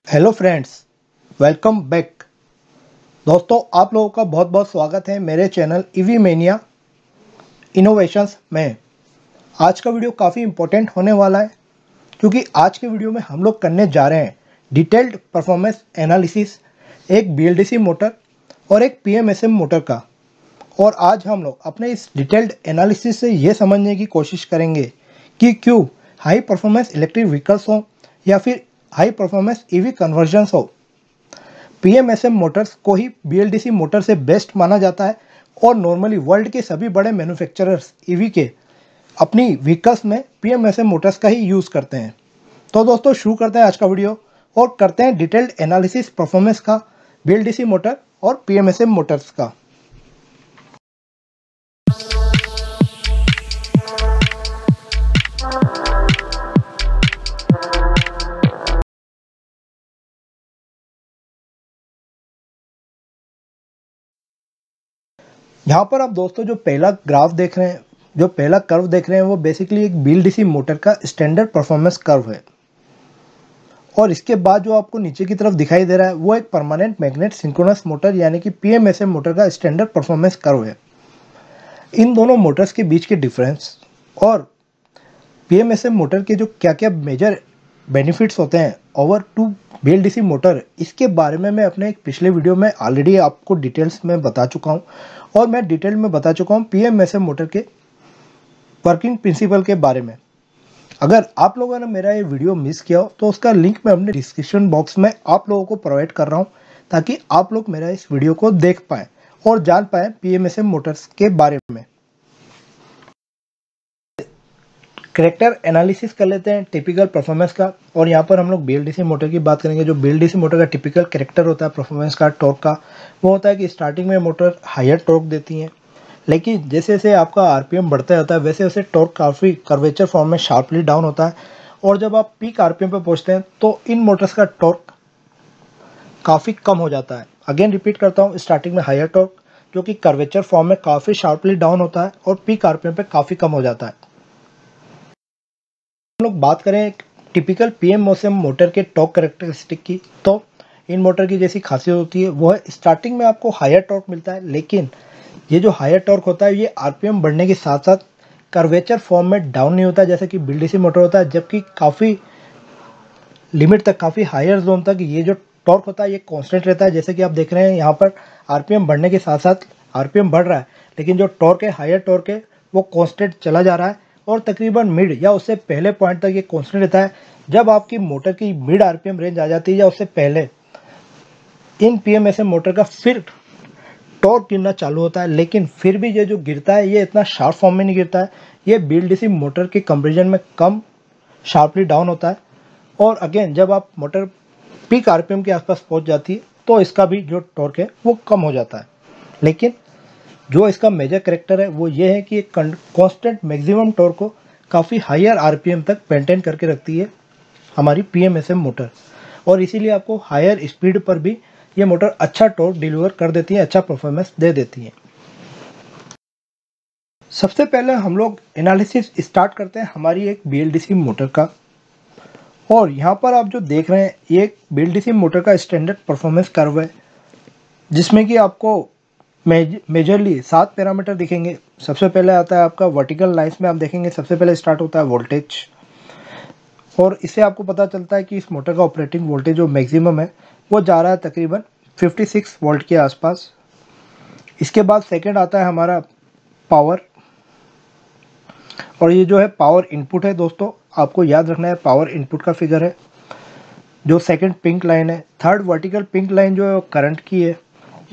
Hello friends, welcome back. दोस्तों, आप लोगों का बहुत बहुत स्वागत है मेरे चैनल ईवी मेनिया इनोवेशंस में। आज का वीडियो काफ़ी इम्पोर्टेंट होने वाला है क्योंकि आज के वीडियो में हम लोग करने जा रहे हैं डिटेल्ड परफॉर्मेंस एनालिसिस एक बीएलडीसी मोटर और एक पीएमएसएम मोटर का। और आज हम लोग अपने इस डिटेल्ड एनालिसिस से ये समझने की कोशिश करेंगे कि क्यों हाई परफॉर्मेंस इलेक्ट्रिक व्हीकल्स हो या फिर हाई परफॉर्मेंस ईवी कन्वर्जन्स हो, पीएमएसएम मोटर्स को ही बीएलडीसी मोटर से बेस्ट माना जाता है। और नॉर्मली वर्ल्ड के सभी बड़े मैन्युफैक्चरर्स ईवी के अपनी व्हीकल्स में पीएमएसएम मोटर्स का ही यूज़ करते हैं। तो दोस्तों, शुरू करते हैं आज का वीडियो और करते हैं डिटेल्ड एनालिसिस परफॉर्मेंस का बीएलडीसी मोटर और पीएमएसएम मोटर्स का। यहाँ पर आप दोस्तों जो पहला ग्राफ देख रहे हैं, जो पहला कर्व देख रहे हैं, वो बेसिकली एक बीएलडीसी मोटर का स्टैंडर्ड परफॉर्मेंस कर्व है। और इसके बाद जो आपको नीचे की तरफ दिखाई दे रहा है वो एक परमानेंट मैग्नेट सिंक्रोनस मोटर यानी कि पीएमएसएम मोटर का स्टैंडर्ड परफॉर्मेंस कर्व है। इन दोनों मोटर्स के बीच के डिफरेंस और पीएमएसएम मोटर के जो क्या क्या मेजर बेनिफिट्स होते हैं ओवर टू बीएलडीसी मोटर, इसके बारे में मैं अपने एक पिछले वीडियो में ऑलरेडी आपको डिटेल्स में बता चुका हूं। और मैं डिटेल में बता चुका हूं पीएमएसएम मोटर के वर्किंग प्रिंसिपल के बारे में। अगर आप लोगों ने मेरा ये वीडियो मिस किया हो तो उसका लिंक मैं अपने डिस्क्रिप्शन बॉक्स में आप लोगों को प्रोवाइड कर रहा हूं ताकि आप लोग मेरा इस वीडियो को देख पाएँ और जान पाएँ पीएमएसएम मोटर्स के बारे में। कैरेक्टर एनालिसिस कर लेते हैं टिपिकल परफॉर्मेंस का। और यहाँ पर हम लोग बीएलडीसी मोटर की बात करेंगे। जो बीएलडीसी मोटर का टिपिकल कैरेक्टर होता है परफॉर्मेंस का, टॉर्क का, वो होता है कि स्टार्टिंग में मोटर हायर टॉर्क देती है, लेकिन जैसे जैसे आपका आरपीएम बढ़ता जाता है वैसे वैसे टॉर्क काफ़ी कर्वेचर फॉर्म में शार्पली डाउन होता है। और जब आप पीक आरपीएम पर पहुँचते हैं तो इन मोटर्स का टॉर्क काफ़ी कम हो जाता है। अगेन रिपीट करता हूँ, स्टार्टिंग में हायर टॉर्क जो कि कर्वेचर फॉर्म में काफ़ी शार्पली डाउन होता है और पीक आरपीएम पे काफ़ी कम हो जाता है। हम लोग बात करें टिपिकल पीएमएसएम मोटर के टॉर्क कैरेक्टरिस्टिक की, तो इन मोटर की जैसी खासियत होती है वो है स्टार्टिंग में आपको हायर टॉर्क मिलता है, लेकिन ये जो हायर टॉर्क होता है ये आरपीएम बढ़ने के साथ साथ कर्वेचर फॉर्म में डाउन नहीं होता जैसे कि बीएलडीसी मोटर होता है, जबकि काफ़ी लिमिट तक, काफ़ी हायर जोन तक ये जो टॉर्क होता है ये कांस्टेंट रहता है। जैसे कि आप देख रहे हैं यहाँ पर आरपीएम बढ़ने के साथ साथ आरपीएम बढ़ रहा है, लेकिन जो टॉर्क है, हायर टॉर्क है, वो कांस्टेंट चला जा रहा है और तकरीबन मिड या उससे पहले पॉइंट तक ये कांस्टेंट रहता है। जब आपकी मोटर की मिड आरपीएम रेंज आ जाती है या उससे पहले, इन पीएमएसएम मोटर का फिर टॉर्क गिरना चालू होता है, लेकिन फिर भी ये जो गिरता है ये इतना शार्प फॉर्म में नहीं गिरता है। ये बीएलडीसी मोटर के कंपेरिजन में कम शार्पली डाउन होता है। और अगेन जब आप मोटर पीक आरपीएम के आसपास पहुंच जाती है तो इसका भी जो टॉर्क है वो कम हो जाता है। लेकिन जो इसका मेजर कैरेक्टर है वो ये है कि एक कांस्टेंट मैक्सिमम टॉर्क को काफ़ी हायर आरपीएम तक मेंटेन करके रखती है हमारी पीएमएसएम मोटर। और इसीलिए आपको हायर स्पीड पर भी ये मोटर अच्छा टॉर्क डिलीवर कर देती है, अच्छा परफॉर्मेंस दे देती है। सबसे पहले हम लोग एनालिसिस स्टार्ट करते हैं हमारी एक बीएलडीसी मोटर का। और यहाँ पर आप जो देख रहे हैं ये एक बीएलडीसी मोटर का स्टैंडर्ड परफॉर्मेंस कर्व है जिसमें कि आपको मेजरली 7 पैरामीटर दिखेंगे। सबसे पहले आता है आपका वर्टिकल लाइन्स में आप देखेंगे सबसे पहले स्टार्ट होता है वोल्टेज, और इससे आपको पता चलता है कि इस मोटर का ऑपरेटिंग वोल्टेज जो मैक्सिमम है वो जा रहा है तकरीबन 56 वोल्ट के आसपास। इसके बाद सेकंड आता है हमारा पावर, और ये जो है पावर इनपुट है दोस्तों, आपको याद रखना है पावर इनपुट का फिगर है जो सेकंड पिंक लाइन है। थर्ड वर्टिकल पिंक लाइन जो है करंट की है,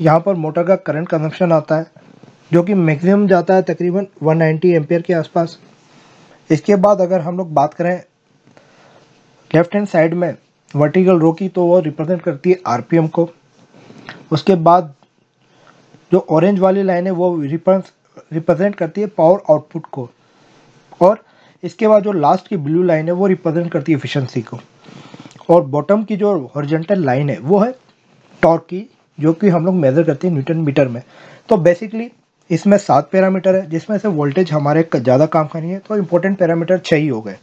यहाँ पर मोटर का करंट कंजम्पशन आता है जो कि मैक्सिमम जाता है तकरीबन 190 एम्पियर के आसपास। इसके बाद अगर हम लोग बात करें लेफ्ट हैंड साइड में वर्टिकल रो की, तो वो रिप्रेजेंट करती है आरपीएम को। उसके बाद जो ऑरेंज वाली लाइन है वो रिप्रेजेंट करती है पावर आउटपुट को, और इसके बाद जो लास्ट की ब्लू लाइन है वो रिप्रेजेंट करती है एफिशिएंसी को। और बॉटम की जो हॉरिजॉन्टल लाइन है वो है टॉर्क की, जो कि हम लोग मेजर करते हैं न्यूटन मीटर में। तो बेसिकली इसमें 7 पैरामीटर है जिसमें से वोल्टेज हमारे ज़्यादा काम का नहीं है, तो इम्पोर्टेंट पैरामीटर 6 ही हो गए।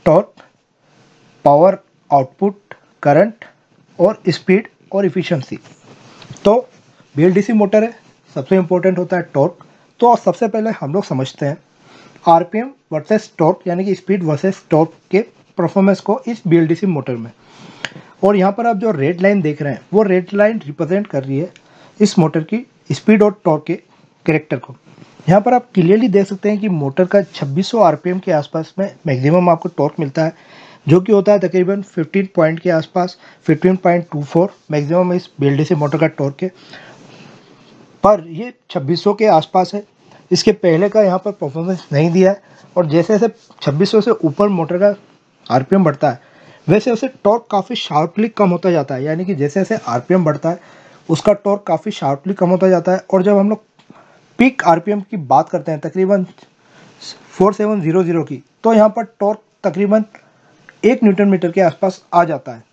टॉर्क, पावर आउटपुट, करंट और स्पीड और इफिशिएंसी। तो BLDC मोटर है, सबसे इम्पोर्टेंट होता है टॉर्क। तो सबसे पहले हम लोग समझते हैं आरपीएम वर्सेस टॉर्क, यानी कि स्पीड वर्सेस टॉर्क के परफॉर्मेंस को इस BLDC मोटर में। और यहाँ पर आप जो रेड लाइन देख रहे हैं वो रेड लाइन रिप्रेजेंट कर रही है इस मोटर की स्पीड और टॉर्क के कैरेक्टर को। यहाँ पर आप क्लियरली देख सकते हैं कि मोटर का 2600 आरपीएम के आसपास में मैक्सिमम आपको टॉर्क मिलता है, जो कि होता है तकरीबन 15 पॉइंट के आसपास, 15.24 मैक्सिमम इस BLDC मोटर का टॉर्क है। पर ये 2600 के आसपास है, इसके पहले का यहाँ पर परफॉर्मेंस नहीं दिया है। और जैसे जैसे 2600 से ऊपर मोटर का आरपीएम बढ़ता है वैसे वैसे टॉर्क काफ़ी शार्पली कम होता जाता है, यानी कि जैसे जैसे आरपीएम बढ़ता है उसका टॉर्क काफ़ी शार्पली कम होता जाता है। और जब हम लोग पीक आरपीएम की बात करते हैं तकरीबन 4700 की, तो यहाँ पर टॉर्क तकरीबन 1 न्यूटन मीटर के आसपास आ जाता है।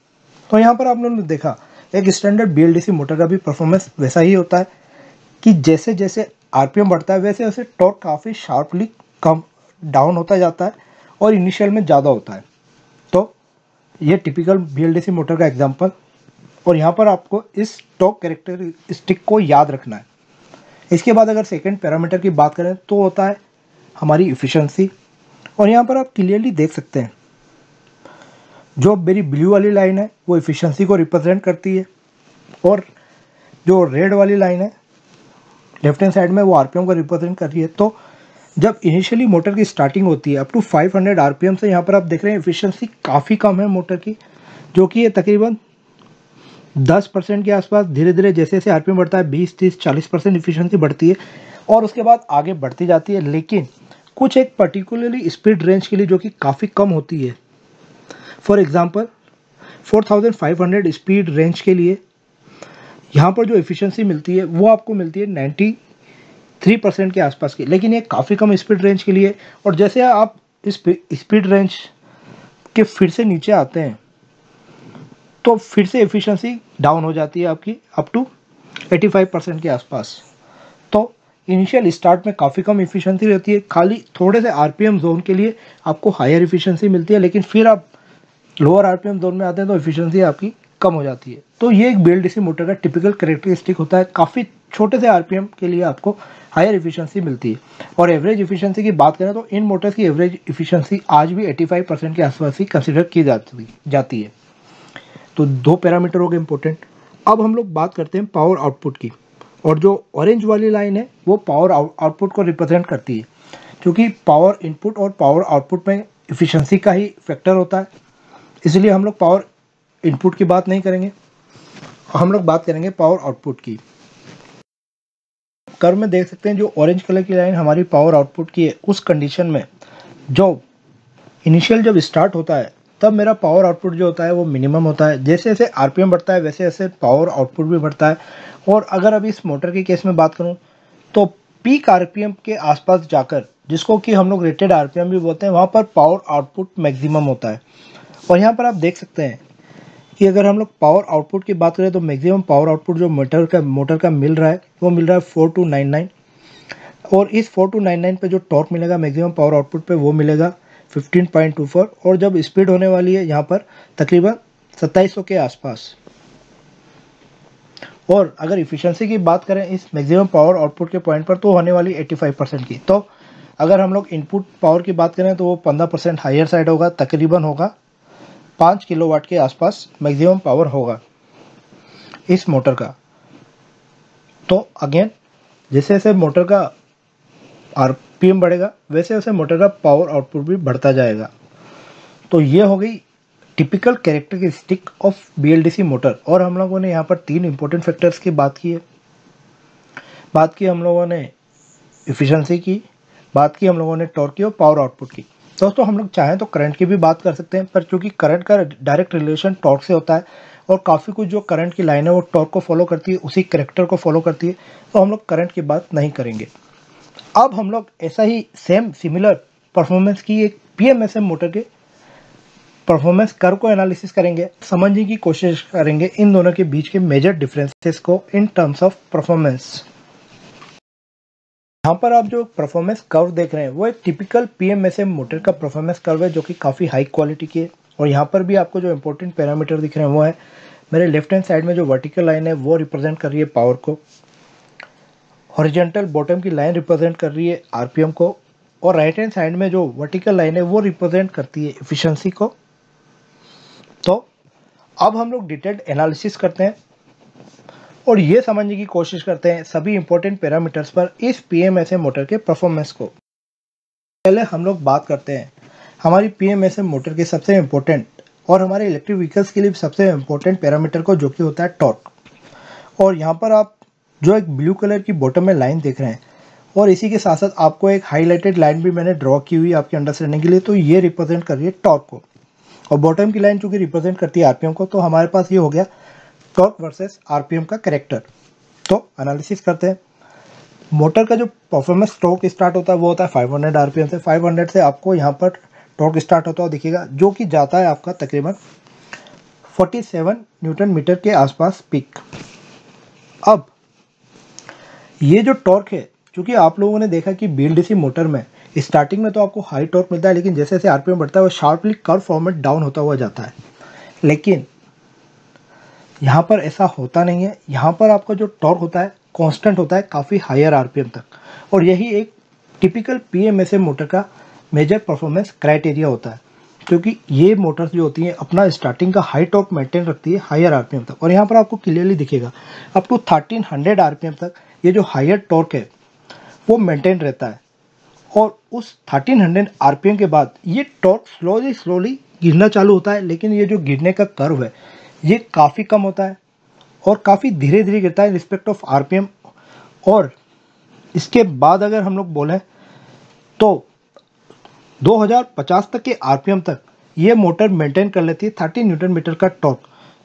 तो यहाँ पर आप लोगों ने देखा एक स्टैंडर्ड BLDC मोटर का भी परफॉर्मेंस वैसा ही होता है कि जैसे जैसे आरपीएम बढ़ता है वैसे वैसे टॉर्क काफ़ी शार्पली कम डाउन होता जाता है और इनिशियल में ज़्यादा होता है। तो ये टिपिकल BLDC मोटर का एग्जांपल। और यहाँ पर आपको इस टॉर्क कैरेक्टरिस्टिक को याद रखना है। इसके बाद अगर सेकंड पैरामीटर की बात करें तो होता है हमारी इफ़िशिएंसी। और यहाँ पर आप क्लियरली देख सकते हैं जो मेरी ब्लू वाली लाइन है वो इफ़िशिएंसी को रिप्रेजेंट करती है, और जो रेड वाली लाइन है लेफ्ट हैंड साइड में वो आरपीएम को रिप्रेजेंट कर रही है। तो जब इनिशियली मोटर की स्टार्टिंग होती है अप टू 500 आरपीएम से, यहाँ पर आप देख रहे हैं इफिशिएंसी काफ़ी कम है मोटर की, जो कि ये तकरीबन 10% के आसपास। धीरे धीरे जैसे जैसे आरपीएम बढ़ता है 20, 30, 40% इफिशिएंसी बढ़ती है और उसके बाद आगे बढ़ती जाती है, लेकिन कुछ एक पर्टिकुलरली स्पीड रेंज के लिए जो कि काफ़ी कम होती है। फॉर एग्जांपल 4500 स्पीड रेंज के लिए यहाँ पर जो इफिशिएंसी मिलती है वो आपको मिलती है 93% के आसपास की, लेकिन ये काफ़ी कम स्पीड रेंज के लिए। और जैसे आप इस स्पीड रेंज के फिर से नीचे आते हैं तो फिर से एफिशिएंसी डाउन हो जाती है आपकी अप टू 85% के आसपास। तो इनिशियल स्टार्ट में काफ़ी कम एफिशिएंसी रहती है, खाली थोड़े से आरपीएम जोन के लिए आपको हायर एफिशिएंसी मिलती है, लेकिन फिर आप लोअर आरपीएम जोन में आते हैं तो एफिशिएंसी आपकी कम हो जाती है। तो ये एक BLDC मोटर का टिपिकल कैरेक्टरिस्टिक होता है, काफ़ी छोटे से आरपीएम के लिए आपको हायर एफिशिएंसी मिलती है। और एवरेज एफिशिएंसी की बात करें तो इन मोटर्स की एवरेज एफिशिएंसी आज भी 85% के आसपास ही कंसिडर की जाती है। तो दो पैरामीटर हो गए इंपॉर्टेंट। अब हम लोग बात करते हैं पावर आउटपुट की, और जो ऑरेंज वाली लाइन है वो पावर आउटपुट को रिप्रेजेंट करती है, क्योंकि पावर इनपुट और पावर आउटपुट में एफिशिएंसी का ही फैक्टर होता है, इसलिए हम लोग पावर इनपुट की बात नहीं करेंगे, हम लोग बात करेंगे पावर आउटपुट की। कर्व में देख सकते हैं जो ऑरेंज कलर की लाइन हमारी पावर आउटपुट की है, उस कंडीशन में जो इनिशियल जब स्टार्ट होता है तब मेरा पावर आउटपुट जो होता है वो मिनिमम होता है। जैसे जैसे आरपीएम बढ़ता है वैसे वैसे पावर आउटपुट भी बढ़ता है। और अगर अभी इस मोटर के केस में बात करूं तो पीक आरपीएम के आसपास जाकर, जिसको कि हम लोग रेटेड आरपीएम भी बोलते हैं, वहाँ पर पावर आउटपुट मैक्सिमम होता है। और यहाँ पर आप देख सकते हैं कि अगर हम लोग पावर आउटपुट की बात करें तो मैक्सिमम पावर आउटपुट जो मोटर का मिल रहा है वो मिल रहा है 4299, और इस 4299 पे जो टॉर्क मिलेगा मैक्सिमम पावर आउटपुट पे वो मिलेगा 15.24, और जब स्पीड होने वाली है यहाँ पर तकरीबन 2700 के आसपास। और अगर इफिशिएंसी की बात करें इस मैक्सिमम पावर आउटपुट के पॉइंट पर तो होने वाली 85% की। तो अगर हम लोग इनपुट पावर की बात करें तो वो 15% हायर साइड होगा, तकरीबन होगा 5 किलोवाट के आसपास मैक्सिमम पावर होगा इस मोटर का। तो अगेन जैसे जैसे मोटर का आरपीएम बढ़ेगा वैसे वैसे मोटर का पावर आउटपुट भी बढ़ता जाएगा। तो ये हो गई typical characteristic of BLDC motor. और हम लोगों ने यहाँ पर 3 इंपॉर्टेंट फैक्टर्स की बात की है। बात की हम लोगों ने इफिशिएंसी की, बात की हम लोगों ने टॉर्क की और पावर आउटपुट की। दोस्तों हम लोग चाहें तो करंट की भी बात कर सकते हैं, पर चूंकि करंट का डायरेक्ट रिलेशन टॉर्क से होता है और काफ़ी कुछ जो करंट की लाइन है वो टॉर्क को फॉलो करती है, उसी कैरेक्टर को फॉलो करती है, तो हम लोग करंट की बात नहीं करेंगे। अब हम लोग ऐसा ही सिमिलर परफॉर्मेंस की एक PMSM मोटर के परफॉर्मेंस कर्व को एनालिसिस करेंगे, समझने की कोशिश करेंगे इन दोनों के बीच के मेजर डिफरेंसेस को इन टर्म्स ऑफ परफॉर्मेंस। यहाँ पर आप जो परफॉर्मेंस कर्व देख रहे हैं वो एक टिपिकल PMSM मोटर का परफॉर्मेंस कर्व है, जो कि काफ़ी हाई क्वालिटी की है। और यहाँ पर भी आपको जो इंपॉर्टेंट पैरामीटर दिख रहे हैं वो है, मेरे लेफ्ट हैंड साइड में जो वर्टिकल लाइन है वो रिप्रेजेंट कर रही है पावर को, हॉरिजॉन्टल बॉटम की लाइन रिप्रेजेंट कर रही है आरपीएम को, और राइट हैंड साइड में जो वर्टिकल लाइन है वो रिप्रेजेंट करती है एफिशिएंसी को। तो अब हम लोग डिटेल्ड एनालिसिस करते हैं और ये समझने की कोशिश करते हैं सभी इंपॉर्टेंट पैरामीटर्स पर इस पीएमएसएम मोटर के परफॉर्मेंस को। पहले हम लोग बात करते हैं हमारी पीएमएसएम मोटर के सबसे इम्पोर्टेंट और हमारे इलेक्ट्रिक व्हीकल्स के लिए सबसे इम्पोर्टेंट पैरामीटर को, जो कि होता है टॉर्क। और यहाँ पर आप जो एक ब्लू कलर की बॉटम में लाइन देख रहे हैं और इसी के साथ साथ आपको एक हाईलाइटेड लाइन भी मैंने ड्रॉ की हुई आपके अंडरस्टैंडिंग के लिए, तो ये रिप्रेजेंट कर रही है टॉर्क को, और बॉटम की लाइन चूंकि रिप्रेजेंट करती है आरपीएम को, तो हमारे पास ये हो गया टॉर्क वर्सेस आरपीएम का कैरेक्टर। तो एनालिसिस करते हैं। मोटर का जो परफॉर्मेंस टॉर्क स्टार्ट होता है वो होता है 500 आरपीएम से। 500 से आपको यहाँ पर टॉर्क स्टार्ट होता हुआ दिखेगा, जो कि जाता है आपका तकरीबन 47 न्यूटन मीटर के आसपास पीक। अब ये जो टॉर्क है, क्योंकि आप लोगों ने देखा कि बीएलडीसी मोटर में स्टार्टिंग में तो आपको हाई टॉर्क मिलता है, लेकिन जैसे जैसे आरपीएम बढ़ता है वो शार्पली कर्व फॉर्मेट डाउन होता हुआ जाता है। लेकिन यहाँ पर ऐसा होता नहीं है। यहाँ पर आपका जो टॉर्क होता है कांस्टेंट होता है काफ़ी हायर आरपीएम तक, और यही एक टिपिकल पीएमएसएम मोटर का मेजर परफॉर्मेंस क्राइटेरिया होता है, क्योंकि ये मोटर्स जो होती हैं अपना स्टार्टिंग का हाई टॉर्क मेंटेन रखती है हायर आरपीएम तक। और यहाँ पर आपको क्लियरली दिखेगा अप टू 1300 आरपीएम तक ये जो हायर टॉर्क है वो मेंटेन रहता है, और उस 1300 आरपीएम के बाद ये टॉर्क स्लोली गिरना चालू होता है। लेकिन ये जो गिरने का कर्व है ये काफ़ी कम होता है और काफ़ी धीरे धीरे गिरता है रिस्पेक्ट ऑफ आरपीएम। और इसके बाद अगर हम लोग बोलें तो 2050 तक के आरपीएम तक ये मोटर मेंटेन कर लेती है 30 न्यूटन मीटर का टॉर्क,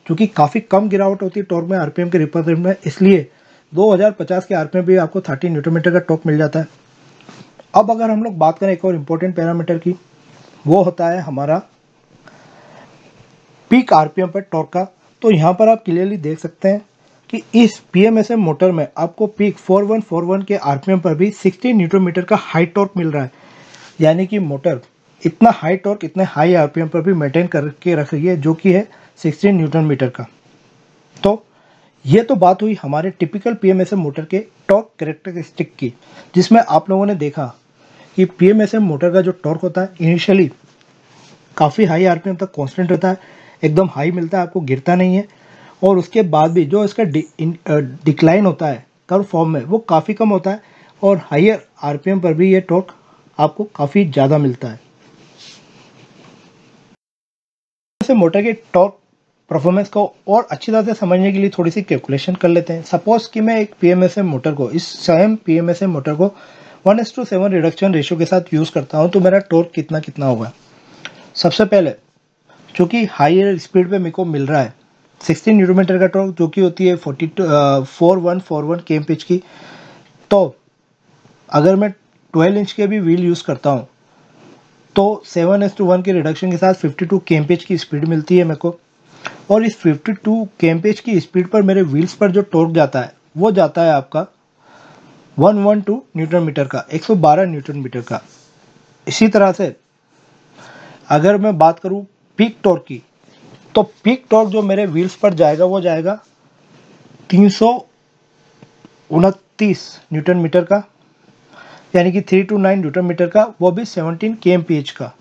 क्योंकि काफ़ी कम गिरावट होती है टॉर्क में आरपीएम के रिप्रेजेंट में, इसलिए 2050 के आरपीएम भी आपको 30 न्यूटन मीटर का टॉर्क मिल जाता है। अब अगर हम लोग बात करें एक और इम्पोर्टेंट पैरामीटर की, वो होता है हमारा पीक आरपीएम पर टॉर्क का। तो यहाँ पर आप क्लियरली देख सकते हैं कि इस पीएमएसएम मोटर में आपको पीक 4141 के आरपीएम पर भी 60 न्यूटन मीटर का हाई टॉर्क मिल रहा है, यानी कि मोटर इतना हाई टॉर्क इतने हाई आरपीएम पर भी मेंटेन करके रख रही है, जो कि है 16 न्यूटन मीटर का। तो ये तो बात हुई हमारे टिपिकल पीएमएसएम मोटर के टॉर्क कैरेक्टरिस्टिक की, जिसमें आप लोगों ने देखा कि पीएमएसएम मोटर का जो टॉर्क होता है इनिशियली काफ़ी हाई आरपीएम तक कांस्टेंट रहता है, एकदम हाई मिलता है, आपको गिरता नहीं है। और उसके बाद भी जो इसका डिक्लाइन होता है कर्व फॉर्म में वो काफ़ी कम होता है, और हायर आरपीएम पर भी ये टॉर्क आपको काफ़ी ज़्यादा मिलता है। जैसे मोटर के टॉर्क परफॉर्मेंस को और अच्छी तरह से समझने के लिए थोड़ी सी कैलकुलेशन कर लेते हैं। सपोज कि मैं एक पीएमएसएम मोटर को, इस सेम पीएमएसएम मोटर को 1:7 रिडक्शन रेशियो के साथ यूज़ करता हूं, तो मेरा टॉर्क कितना होगा। सबसे पहले चूँकि हायर स्पीड पे मेरे को मिल रहा है 16 न्यूटन मीटर का टॉर्क, जो कि होती है 4141 kmph की, तो अगर मैं 12 इंच के भी व्हील यूज़ करता हूँ तो 7:1 के रिडक्शन के साथ 52 kmph की स्पीड मिलती है मेरे को। और इस 52 kmph की स्पीड पर मेरे व्हील्स पर जो टॉर्क जाता है वो जाता है आपका 112 न्यूटन मीटर का, 112 न्यूटन मीटर का। इसी तरह से अगर मैं बात करूं पीक टॉर्क की, तो पीक टॉर्क जो मेरे व्हील्स पर जाएगा वो जाएगा 329 न्यूटन मीटर का, यानी कि 329 न्यूटन मीटर का, वो भी 17 kmph का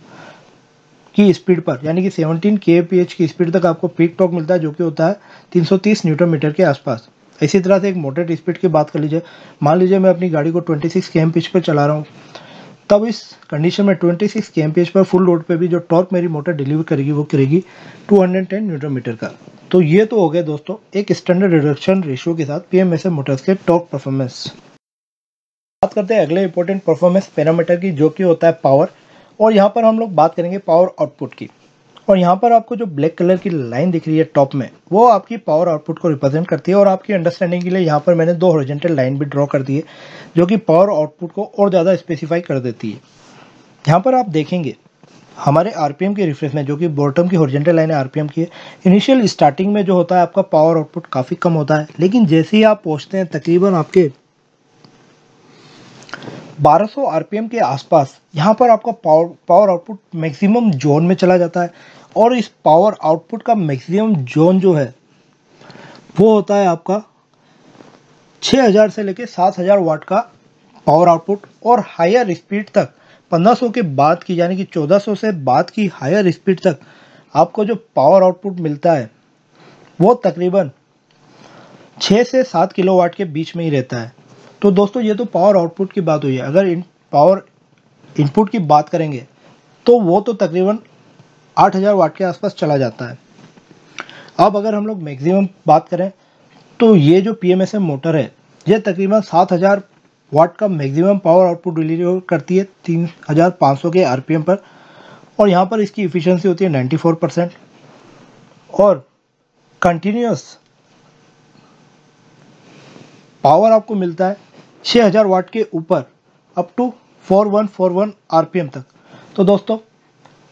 की स्पीड पर, यानी कि 17 kmph की स्पीड तक आपको पीक टॉर्क मिलता है, जो कि होता है 330 न्यूटन मीटर के आसपास। इसी तरह से एक मोटर स्पीड की बात कर लीजिए, मान लीजिए मैं अपनी गाड़ी को 26 kmph पर चला रहा हूँ, तब इस कंडीशन में 26 kmph पर फुल लोड पे भी जो टॉर्क मेरी मोटर डिलीवर करेगी वो करेगी 210 न्यूटन मीटर का। तो ये तो हो गया दोस्तों एक स्टैंडर्ड रिडक्शन रेशियो के साथ पीएमएसएम मोटर्स के टॉर्क परफॉर्मेंस। बात करते हैं अगले इंपॉर्टेंट परफॉर्मेंस पैरामीटर की, जो कि होता है पावर। और यहाँ पर हम लोग बात करेंगे पावर आउटपुट की। और यहाँ पर आपको जो ब्लैक कलर की लाइन दिख रही है टॉप में, वो आपकी पावर आउटपुट को रिप्रेजेंट करती है। और आपकी अंडरस्टैंडिंग के लिए यहाँ पर मैंने 2 हॉरिजॉन्टल लाइन भी ड्रॉ कर दी है, जो कि पावर आउटपुट को और ज़्यादा स्पेसिफाई कर देती है। यहाँ पर आप देखेंगे हमारे आरपीएम के रिफरेंस में, जो कि बॉटम की हॉरिजॉन्टल लाइन है आरपीएम की है, इनिशियल स्टार्टिंग में जो होता है आपका पावर आउटपुट काफ़ी कम होता है, लेकिन जैसे ही आप पहुँचते हैं तकरीबन आपके 1200 आरपीएम के आसपास, यहाँ पर आपका पावर आउटपुट मैक्सिमम जोन में चला जाता है। और इस पावर आउटपुट का मैक्सिमम जोन जो है वो होता है आपका 6000 से लेके 7000 वाट का पावर आउटपुट, और हायर स्पीड तक 1500 के बाद की यानी कि 1400 से बाद की हायर स्पीड तक आपको जो पावर आउटपुट मिलता है वो तकरीबन 6 से 7 किलोवाट के बीच में ही रहता है। तो दोस्तों ये तो पावर आउटपुट की बात हुई है। अगर इन पावर इनपुट की बात करेंगे तो वो तो तकरीबन 8000 वाट के आसपास चला जाता है। अब अगर हम लोग मैक्सिमम बात करें तो ये जो PMSM मोटर है ये तकरीबन 7000 वाट का मैक्सिमम पावर आउटपुट डिलीवर करती है 3500 के RPM पर, और यहाँ पर इसकी इफ़िशियंसी होती है 94%, और कंटिन्यूस पावर आपको मिलता है 6000 वाट के ऊपर अप टू 4141 RPM तक। तो दोस्तों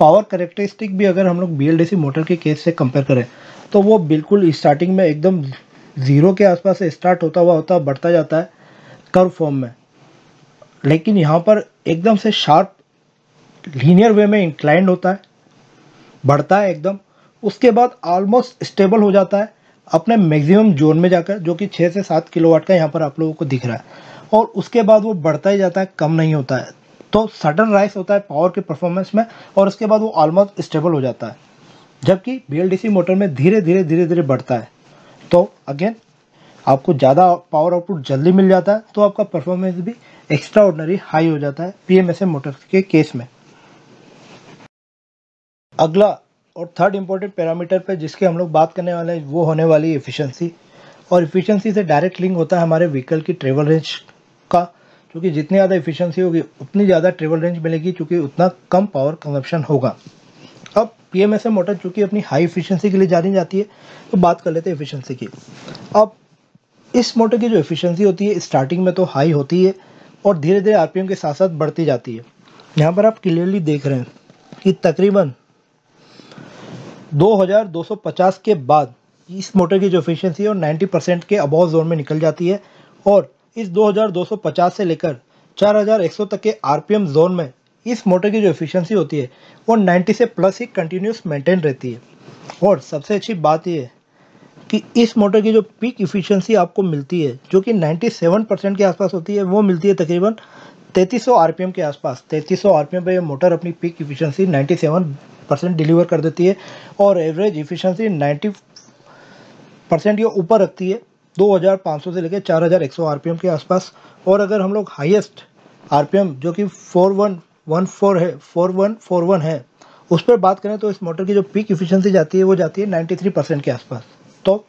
पावर कैरेक्टरिस्टिक भी अगर हम लोग BLDC मोटर के केस से कंपेयर करें तो वो बिल्कुल स्टार्टिंग में एकदम ज़ीरो के आसपास से स्टार्ट होता बढ़ता जाता है कर्व फॉर्म में, लेकिन यहाँ पर एकदम से शार्प लीनियर वे में इंक्लाइंड होता है, बढ़ता है एकदम, उसके बाद ऑलमोस्ट स्टेबल हो जाता है अपने मैक्सिमम जोन में जाकर, जो कि 6 से 7 किलोवाट का यहाँ पर आप लोगों को दिख रहा है, और उसके बाद वो बढ़ता ही जाता है, कम नहीं होता है। तो सडन राइज होता है पावर के परफॉर्मेंस में, और उसके बाद वो ऑलमोस्ट स्टेबल हो जाता है, जबकि BLDC मोटर में धीरे धीरे बढ़ता है। तो अगेन आपको ज़्यादा पावर आउटपुट जल्दी मिल जाता है, तो आपका परफॉर्मेंस भी एक्स्ट्रा ऑर्डिनरी हाई हो जाता है PMSM मोटर के केस में। अगला और थर्ड इम्पोर्टेंट पैरामीटर पे जिसके हम लोग बात करने वाले हैं वो होने वाली एफिशिएंसी, और एफिशिएंसी से डायरेक्ट लिंक होता है हमारे व्हीकल की ट्रेवल रेंज का, क्योंकि जितनी ज़्यादा एफिशिएंसी होगी उतनी ज़्यादा ट्रेवल रेंज मिलेगी, क्योंकि उतना कम पावर कंजप्शन होगा। अब PMSM मोटर चूँकि अपनी हाई एफिशिएंसी के लिए जानी जाती है, तो बात कर लेते हैं एफिशिएंसी की। अब इस मोटर की जो एफिशिएंसी होती है स्टार्टिंग में तो हाई होती है और धीरे धीरे RPM के साथ साथ बढ़ती जाती है। यहाँ पर आप क्लियरली देख रहे हैं कि तकरीबन 2250 के बाद इस मोटर की जो एफिशिएंसी है वो 90% के अबव जोन में निकल जाती है, और इस 2250 से लेकर 4100 तक के RPM जोन में इस मोटर की जो एफिशिएंसी होती है वो 90 से प्लस ही कंटिन्यूस मेंटेन रहती है। और सबसे अच्छी बात ये है कि इस मोटर की जो पीक एफिशिएंसी आपको मिलती है जो कि 97% के आसपास होती है, वो मिलती है तकरीबन 3300 RPM के आसपास। 3300 RPM पे ये मोटर अपनी पीक एफिशिएंसी 97% डिलीवर कर देती है, और एवरेज एफिशिएंसी 90% या ऊपर रखती है 2500 से लेकर 4100 RPM के आसपास। और अगर हम लोग हाईएस्ट RPM जो कि 4141 है उस पर बात करें तो इस मोटर की जो पीक एफिशिएंसी जाती है वो जाती है 93% के आसपास। तो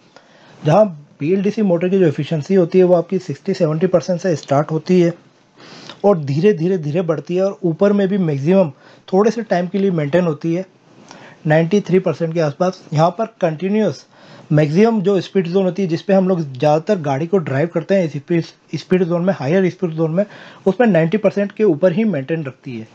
जहाँ BLDC मोटर की जो एफिशिएंसी होती है वो आपकी 60-70% से स्टार्ट होती है और धीरे धीरे बढ़ती है, और ऊपर में भी मैक्सिमम थोड़े से टाइम के लिए मेंटेन होती है 93% के आसपास। यहाँ पर कंटिन्यूस मैक्सिमम जो स्पीड जोन होती है जिस पे हम लोग ज़्यादातर गाड़ी को ड्राइव करते हैं स्पीड जोन में, हायर स्पीड जोन में, उसमें 90% के ऊपर ही मेंटेन रखती है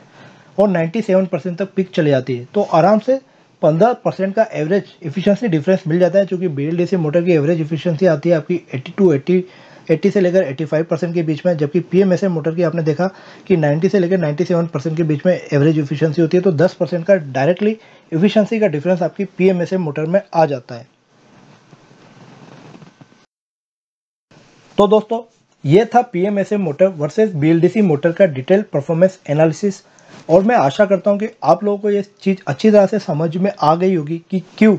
और 97% तक पिक चले जाती है। तो आराम से 15% का एवरेज एफिशिएंसी डिफरेंस मिल जाता है, क्योंकि BLDC मोटर की एवरेज एफिशिएंसी आती है आपकी 80 से लेकर 85% के बीच में, जबकि PMSM मोटर की आपने देखा कि 90 से लेकर 97% के बीच में एवरेज एफिशिएंसी होती है। तो 10% का डायरेक्टली एफिशिएंसी का डिफरेंस आपकी PMSM मोटर में आ जाता है। तो दोस्तों ये था PMSM motor versus BLDC motor का डिटेल परफॉर्मेंस एनालिसिस, और मैं आशा करता हूँ कि आप लोगों को ये चीज़ अच्छी तरह से समझ में आ गई होगी कि क्यों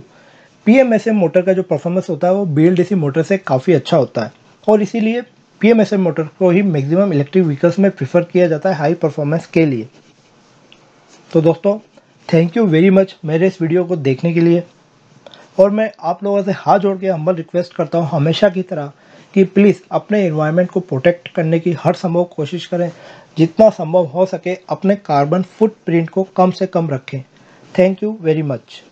PMSM मोटर का जो परफॉर्मेंस होता है वो BLDC मोटर से काफ़ी अच्छा होता है, और इसीलिए PMSM मोटर को ही मैक्सिमम इलेक्ट्रिक व्हीकल्स में प्रीफर किया जाता है हाई परफॉर्मेंस के लिए। तो दोस्तों थैंक यू वेरी मच मेरे इस वीडियो को देखने के लिए, और मैं आप लोगों से हाथ जोड़ के हम्बल रिक्वेस्ट करता हूँ हमेशा की तरह कि प्लीज़ अपने एनवायरनमेंट को प्रोटेक्ट करने की हर संभव कोशिश करें, जितना संभव हो सके अपने कार्बन फुटप्रिंट को कम से कम रखें। Thank you very much.